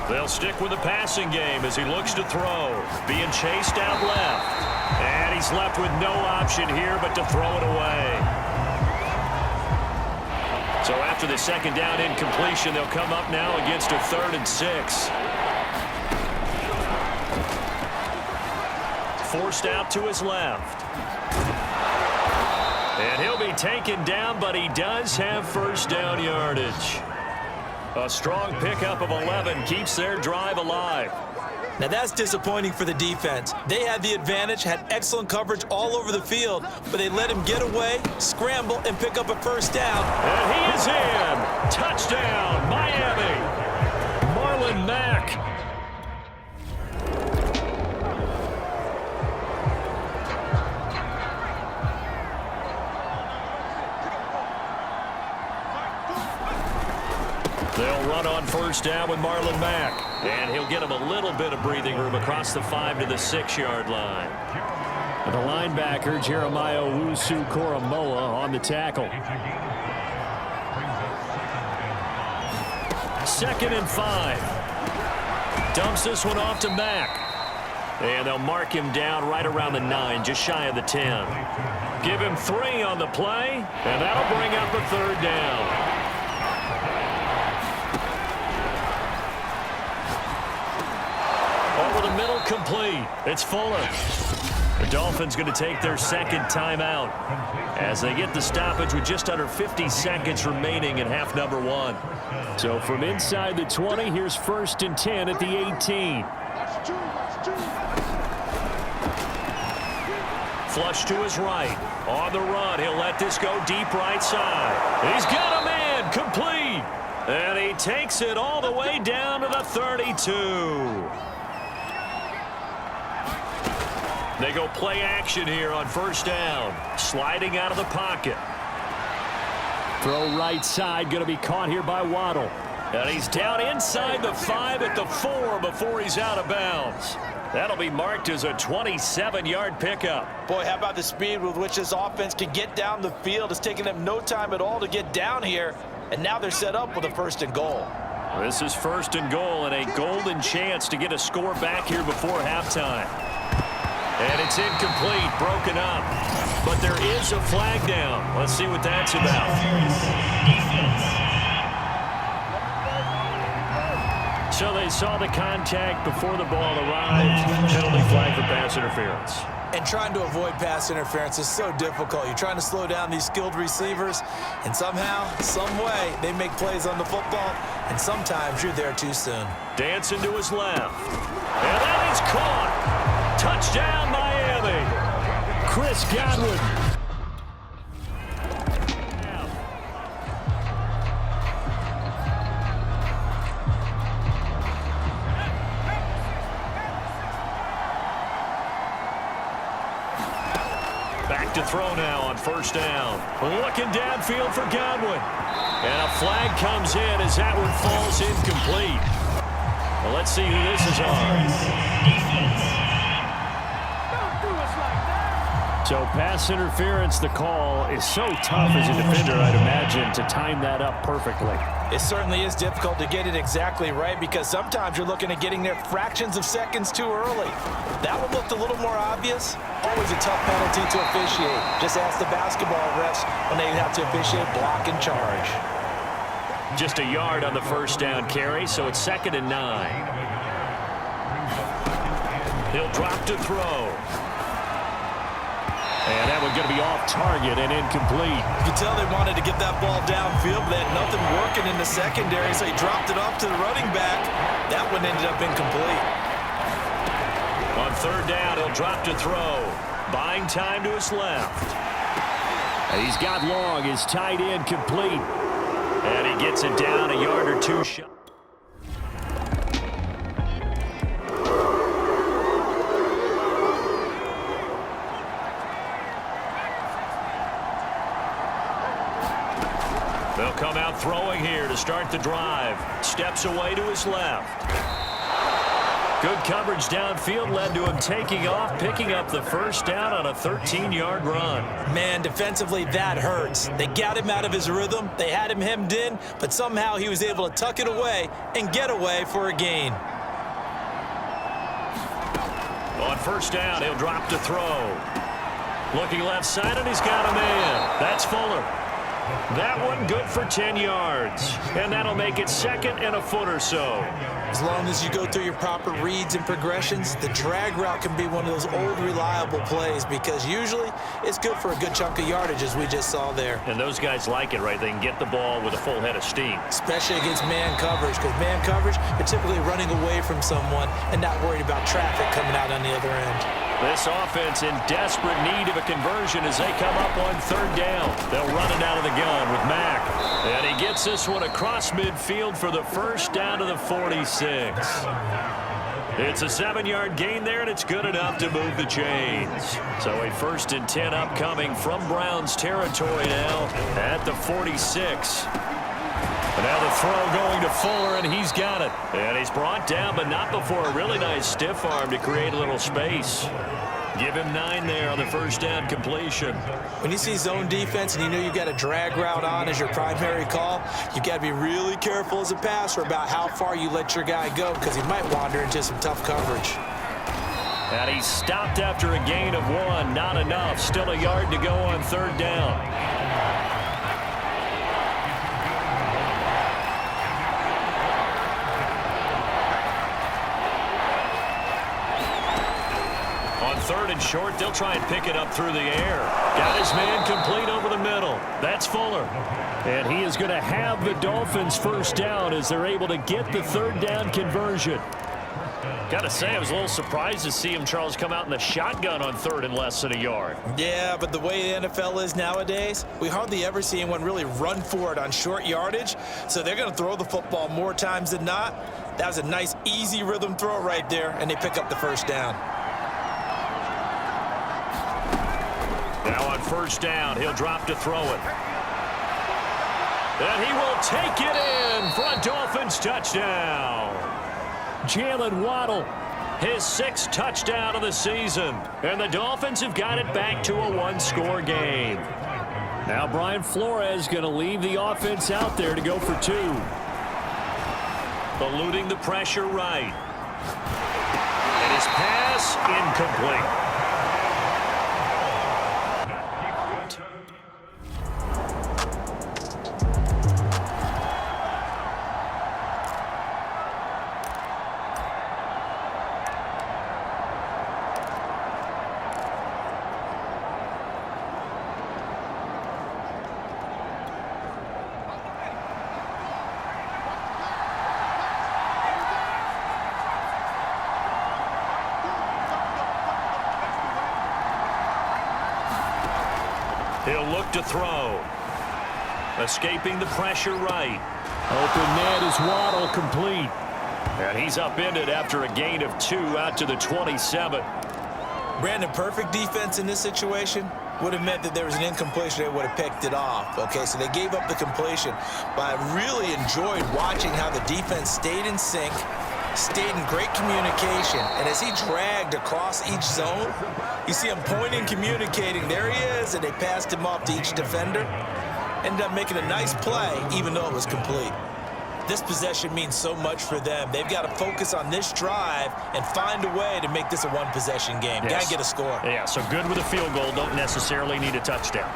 They'll stick with the passing game as he looks to throw. Being chased out left. And he's left with no option here but to throw it away. So after the second down incompletion, they'll come up now against a 3rd and 6. Forced out to his left. And he'll be taken down, but he does have first down yardage. A strong pickup of 11 keeps their drive alive. Now that's disappointing for the defense. They had the advantage, had excellent coverage all over the field, but they let him get away, scramble, and pick up a first down. And he is in. Touchdown, Miami. Marlon Mack. They'll run on first down with Marlon Mack. And he'll get him a little bit of breathing room across the 5 to the 6-yard line. And the linebacker, Jeremiah Owusu-Koramoah, on the tackle. 2nd and 5. Dumps this one off to Mack. And they'll mark him down right around the 9, just shy of the 10. Give him 3 on the play, and that'll bring up a 3rd down. Over the middle, complete. It's Fuller. The Dolphins going to take their 2nd timeout as they get the stoppage with just under 50 seconds remaining in half number 1. So from inside the 20, here's 1st and 10 at the 18. Flush to his right. On the run, he'll let this go deep right side. He's got a man, complete. And he takes it all the way down to the 32. They go play action here on first down. Sliding out of the pocket. Throw right side, going to be caught here by Waddle. And he's down inside the 5 at the 4 before he's out of bounds. That'll be marked as a 27-yard pickup. Boy, how about the speed with which this offense can get down the field? It's taken them no time at all to get down here. And now they're set up with a 1st and goal. This is 1st and goal and a golden chance to get a score back here before halftime. And it's incomplete, broken up. But there is a flag down. Let's see what that's about. So they saw the contact before the ball arrived. Penalty flag for pass interference. And trying to avoid pass interference is so difficult. You're trying to slow down these skilled receivers, and somehow, some way, they make plays on the football, and sometimes you're there too soon. Dancing to his left. And that is caught. Touchdown, Miami. Chris Godwin. Back to throw now on first down. Looking downfield for Godwin. And a flag comes in as that one falls incomplete. Well, let's see who this is on. So pass interference, the call is so tough as a defender, I'd imagine, to time that up perfectly. It certainly is difficult to get it exactly right because sometimes you're looking at getting there fractions of seconds too early. That one looked a little more obvious. Always a tough penalty to officiate. Just ask the basketball refs when they have to officiate block and charge. Just a yard on the first down carry, so it's 2nd and 9. He'll drop to throw. And that one's going to be off target and incomplete. You can tell they wanted to get that ball downfield, but they had nothing working in the secondary, so he dropped it off to the running back. That one ended up incomplete. On 3rd down, he'll drop to throw. Buying time to his left. And he's got long, his tight end complete. And he gets it down a yard or 2 short. They'll come out throwing here to start the drive. Steps away to his left. Good coverage downfield led to him taking off, picking up the first down on a 13-yard run. Man, defensively, that hurts. They got him out of his rhythm. They had him hemmed in, but somehow he was able to tuck it away and get away for a gain. On first down, he'll drop to throw. Looking left side, and he's got a man. That's Fuller. That one good for 10 yards. And that'll make it second and a foot or so. As long as you go through your proper reads and progressions, the drag route can be one of those old reliable plays because usually it's good for a good chunk of yardage, as we just saw there. And those guys like it, right? They can get the ball with a full head of steam. Especially against man coverage, because man coverage, you're typically running away from someone and not worried about traffic coming out on the other end. This offense in desperate need of a conversion as they come up on third down. They'll run it out of the gun with Mack. And he gets this one across midfield for the first down to the 46. It's a 7-yard gain there, and it's good enough to move the chains. So a 1st and 10 upcoming from Browns territory now at the 46. And now the throw going to Fuller, and he's got it. And he's brought down, but not before a really nice stiff arm to create a little space. Give him 9 there on the first down completion. When you see zone defense and you know you've got a drag route on as your primary call, you've got to be really careful as a passer about how far you let your guy go because he might wander into some tough coverage. And he's stopped after a gain of 1. Not enough. Still a yard to go on third down. Third and short, they'll try and pick it up through the air. Got his man complete over the middle. That's Fuller. And he is going to have the Dolphins first down as they're able to get the third down conversion. Got to say, I was a little surprised to see him, Charles, come out in the shotgun on third and less than a yard. Yeah, but the way the NFL is nowadays, we hardly ever see anyone really run for it on short yardage. So they're going to throw the football more times than not. That was a nice, easy rhythm throw right there, and they pick up the first down. Now on first down, he'll drop to throw it. And he will take it in for a Dolphins touchdown. Jalen Waddle, his 6th touchdown of the season. And the Dolphins have got it back to a 1-score game. Now Brian Flores going to leave the offense out there to go for 2. Eluding the pressure right. And his pass incomplete. He'll look to throw. Escaping the pressure right. Open man is Waddle, complete. And he's upended after a gain of 2 out to the 27. Brandon, perfect defense in this situation would have meant that there was an incompletion. They would have picked it off. Okay, so they gave up the completion. But I really enjoyed watching how the defense stayed in sync, stayed in great communication. And as he dragged across each zone, you see him pointing, communicating. There he is, and they passed him off to each defender. Ended up making a nice play, even though it was complete. This possession means so much for them. They've got to focus on this drive and find a way to make this a one-possession game. Yes. Got to get a score. Yeah, so good with a field goal. Don't necessarily need a touchdown.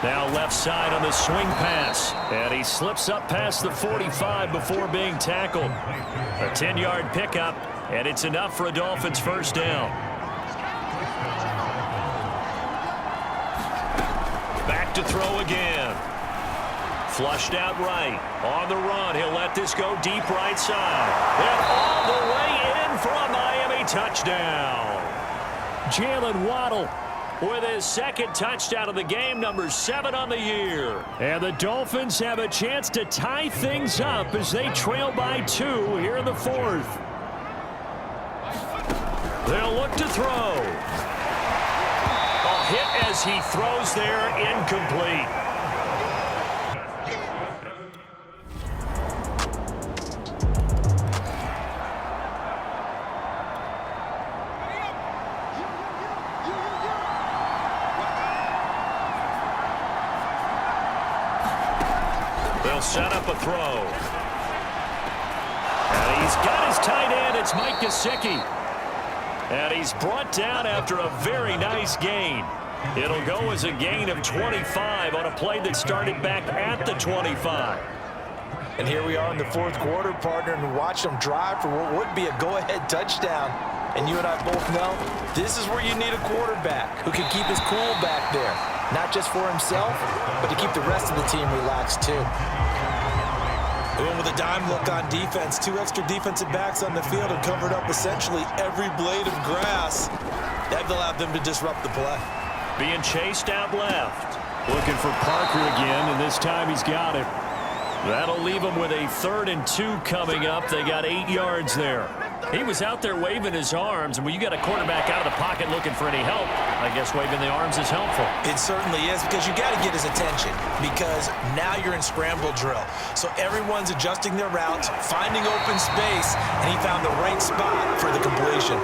Now left side on the swing pass. And he slips up past the 45 before being tackled. A 10-yard pickup, and it's enough for a Dolphins first down. Back to throw again. Flushed out right. On the run, he'll let this go deep right side. And all the way in for a Miami touchdown. Jalen Waddle with his 2nd touchdown of the game, number 7 on the year. And the Dolphins have a chance to tie things up as they trail by 2 here in the 4th. They'll look to throw. A hit as he throws there, incomplete. They'll set up a throw. And he's got his tight end. It's Mike Gesicki. And he's brought down after a very nice gain. It'll go as a gain of 25 on a play that started back at the 25. And here we are in the fourth quarter, partner, and watch them drive for what would be a go-ahead touchdown. And you and I both know this is where you need a quarterback who can keep his cool back there. Not just for himself, but to keep the rest of the team relaxed too. Going with a dime look on defense. 2 extra defensive backs on the field have covered up essentially every blade of grass. That allowed them to disrupt the play. Being chased out left. Looking for Parker again, and this time he's got it. That'll leave them with a 3rd and 2 coming up. They got 8 yards there. He was out there waving his arms, and when you got a quarterback out of the pocket looking for any help, I guess waving the arms is helpful. It certainly is, because you got to get his attention, because now you're in scramble drill. So everyone's adjusting their routes, finding open space, and he found the right spot for the completion.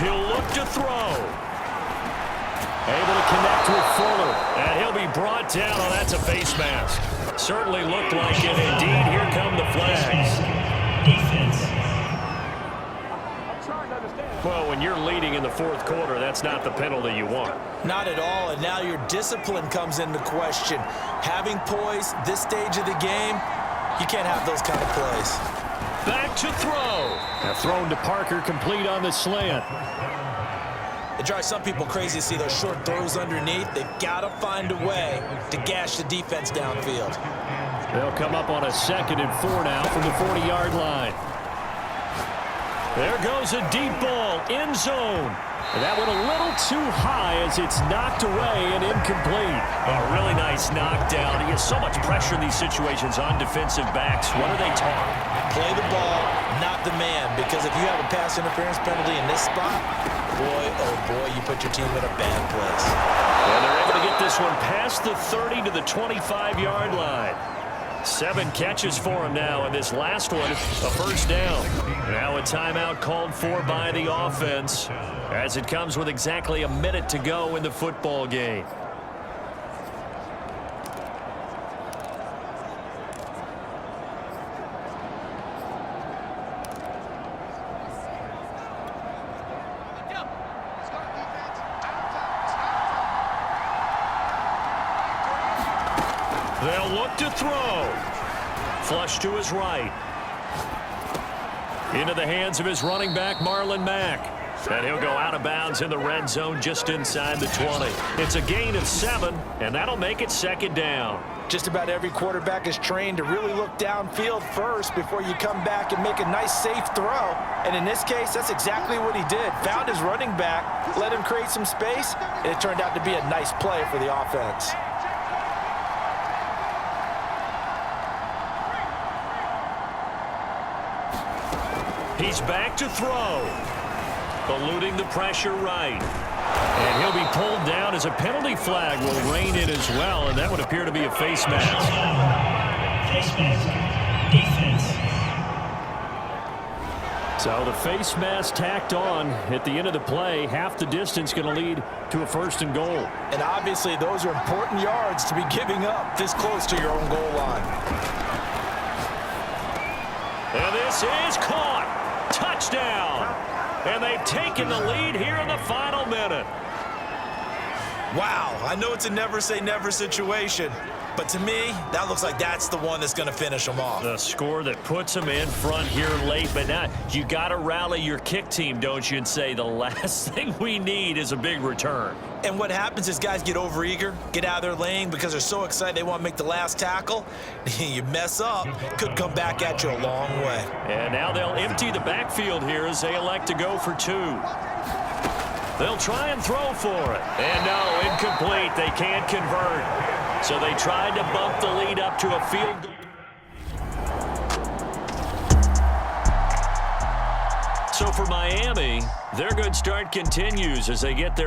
He'll look to throw. Able to connect with Fuller. And he'll be brought down. Oh, that's a face mask. Certainly looked like it. Indeed, here come the flags. Defense. Well, when you're leading in the fourth quarter, that's not the penalty you want. Not at all, and now your discipline comes into question. Having poise this stage of the game, you can't have those kind of plays. Back to throw. Now thrown to Parker, complete on the slant. It drives some people crazy to see those short throws underneath. They've got to find a way to gash the defense downfield. They'll come up on a 2nd and 4 now from the 40-yard line. There goes a deep ball, end zone. And that went a little too high as it's knocked away and incomplete. A really nice knockdown. He has so much pressure in these situations on defensive backs. What are they taught? Play the ball, not the man. Because if you have a pass interference penalty in this spot, boy, oh boy, you put your team in a bad place. And they're able to get this one past the 30 to the 25-yard line. 7 catches for him now, and this last one, a first down. Now a timeout called for by the offense, as it comes with exactly a minute to go in the football game. They'll look to throw. Flush to his right. Into the hands of his running back, Marlon Mack. And he'll go out of bounds in the red zone just inside the 20. It's a gain of 7, and that'll make it 2nd down. Just about every quarterback is trained to really look downfield first before you come back and make a nice, safe throw. And in this case, that's exactly what he did. Found his running back, let him create some space, and it turned out to be a nice play for the offense. He's back to throw. Eluding the pressure right. And he'll be pulled down as a penalty flag will rein in as well, and that would appear to be a face mask. Face mask. Defense. So the face mask tacked on at the end of the play. Half the distance going to lead to a 1st and goal. And obviously those are important yards to be giving up this close to your own goal line. And this is caught. Touchdown. And they've taken the lead here in the final minute. Wow, I know it's a never-say-never situation, but to me, that looks like that's the one that's going to finish them off. The score that puts them in front here late, but now you got to rally your kick team, don't you, and say the last thing we need is a big return. And what happens is guys get overeager, get out of their lane because they're so excited they want to make the last tackle. You mess up, could come back at you a long way. And now they'll empty the backfield here as they elect to go for 2. They'll try and throw for it. And no, incomplete. They can't convert. So they tried to bump the lead up to a field goal. So for Miami, their good start continues as they get their